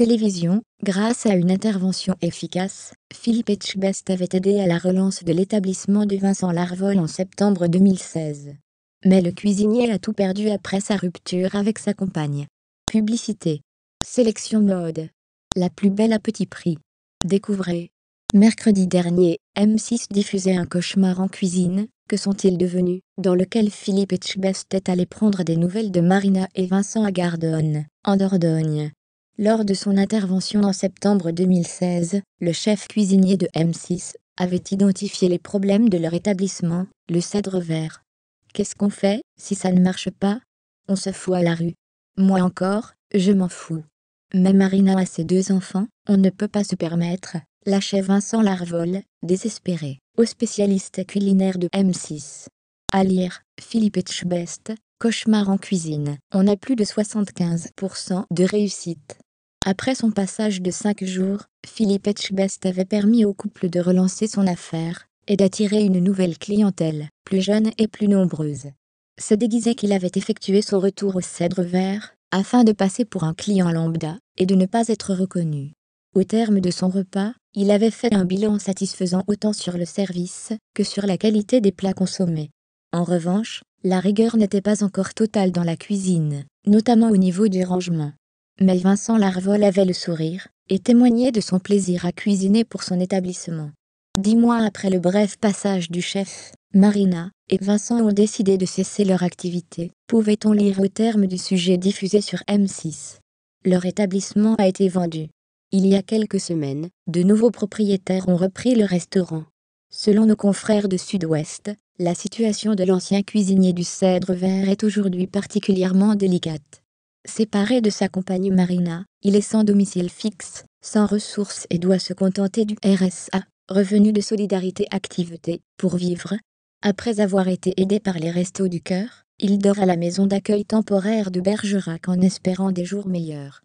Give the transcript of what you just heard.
télévision, grâce à une intervention efficace, Philippe Etchebest avait aidé à la relance de l'établissement de Vincent Larvol en septembre 2016. Mais le cuisinier a tout perdu après sa rupture avec sa compagne. Publicité. Sélection mode. La plus belle à petit prix. Découvrez. Mercredi dernier, M6 diffusait Un cauchemar en cuisine, que sont-ils devenus, dans lequel Philippe Etchebest est allé prendre des nouvelles de Marina et Vincent à Gardone, en Dordogne. Lors de son intervention en septembre 2016, le chef cuisinier de M6 avait identifié les problèmes de leur établissement, le Cèdre Vert. Qu'est-ce qu'on fait, si ça ne marche pas? On se fout à la rue. Moi encore, je m'en fous. Mais Marina a ses 2 enfants, on ne peut pas se permettre, lâchait Vincent Larvol, désespéré, au spécialiste culinaire de M6. À lire, Philippe Etchebest, Cauchemar en cuisine. On a plus de 75% de réussite. Après son passage de 5 jours, Philippe Etchebest avait permis au couple de relancer son affaire et d'attirer une nouvelle clientèle, plus jeune et plus nombreuse. Se déguisait qu'il avait effectué son retour au Cèdre Vert, afin de passer pour un client lambda, et de ne pas être reconnu. Au terme de son repas, il avait fait un bilan satisfaisant autant sur le service que sur la qualité des plats consommés. En revanche, la rigueur n'était pas encore totale dans la cuisine, notamment au niveau du rangement. Mais Vincent Larvol avait le sourire, et témoignait de son plaisir à cuisiner pour son établissement. 10 mois après le bref passage du chef, Marina et Vincent ont décidé de cesser leur activité, pouvait-on lire au terme du sujet diffusé sur M6. Leur établissement a été vendu. Il y a quelques semaines, de nouveaux propriétaires ont repris le restaurant. Selon nos confrères de Sud-Ouest, la situation de l'ancien cuisinier du Cèdre Vert est aujourd'hui particulièrement délicate. Séparé de sa compagne Marina, il est sans domicile fixe, sans ressources et doit se contenter du RSA, revenu de solidarité activité, pour vivre. Après avoir été aidé par les Restos du Cœur, il dort à la maison d'accueil temporaire de Bergerac en espérant des jours meilleurs.